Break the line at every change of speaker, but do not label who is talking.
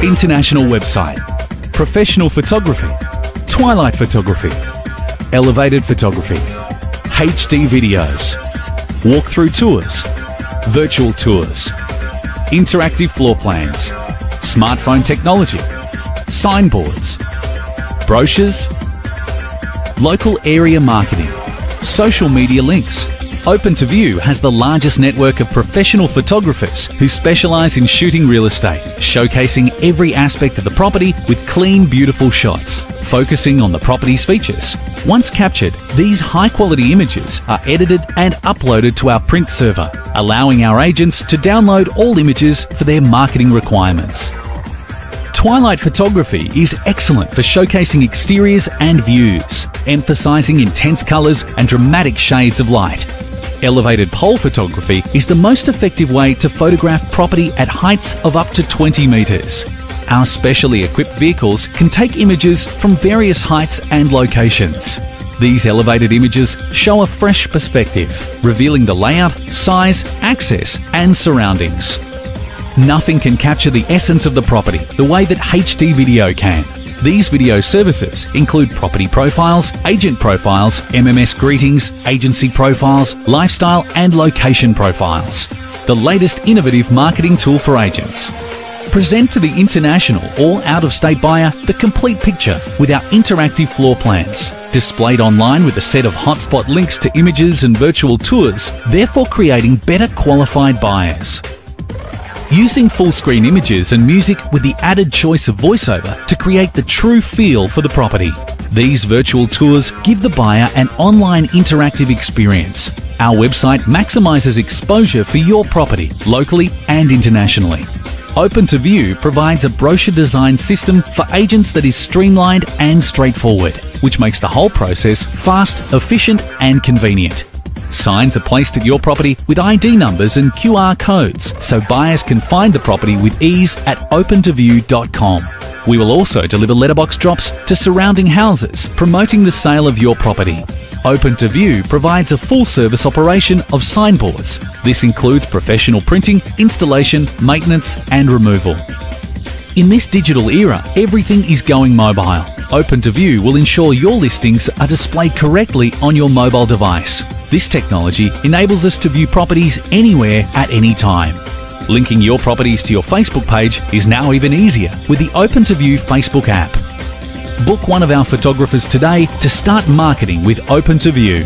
international website, professional photography, twilight photography, elevated photography, HD videos, walkthrough tours, virtual tours, interactive floor plans, smartphone technology, signboards, brochures, local area marketing, social media links. Open2View has the largest network of professional photographers who specialise in shooting real estate, showcasing every aspect of the property with clean, beautiful shots, focusing on the property's features. Once captured, these high-quality images are edited and uploaded to our print server, allowing our agents to download all images for their marketing requirements. Twilight photography is excellent for showcasing exteriors and views, emphasising intense colours and dramatic shades of light. Elevated pole photography is the most effective way to photograph property at heights of up to 20 metres. Our specially equipped vehicles can take images from various heights and locations. These elevated images show a fresh perspective, revealing the layout, size, access and surroundings. Nothing can capture the essence of the property the way that HD video can. These video services include property profiles, agent profiles, MMS greetings, agency profiles, lifestyle and location profiles. The latest innovative marketing tool for agents. Present to the international or out-of-state buyer the complete picture with our interactive floor plans, displayed online with a set of hotspot links to images and virtual tours, therefore creating better qualified buyers. Using full-screen images and music with the added choice of voiceover to create the true feel for the property. These virtual tours give the buyer an online interactive experience. Our website maximises exposure for your property, locally and internationally. Open2View provides a brochure design system for agents that is streamlined and straightforward, which makes the whole process fast, efficient and convenient. Signs are placed at your property with ID numbers and QR codes so buyers can find the property with ease at open2view.com. We will also deliver letterbox drops to surrounding houses, promoting the sale of your property. Open2View provides a full-service operation of signboards. This includes professional printing, installation, maintenance and removal. In this digital era, everything is going mobile. Open2View will ensure your listings are displayed correctly on your mobile device. This technology enables us to view properties anywhere at any time. Linking your properties to your Facebook page is now even easier with the Open2View Facebook app. Book one of our photographers today to start marketing with Open2View.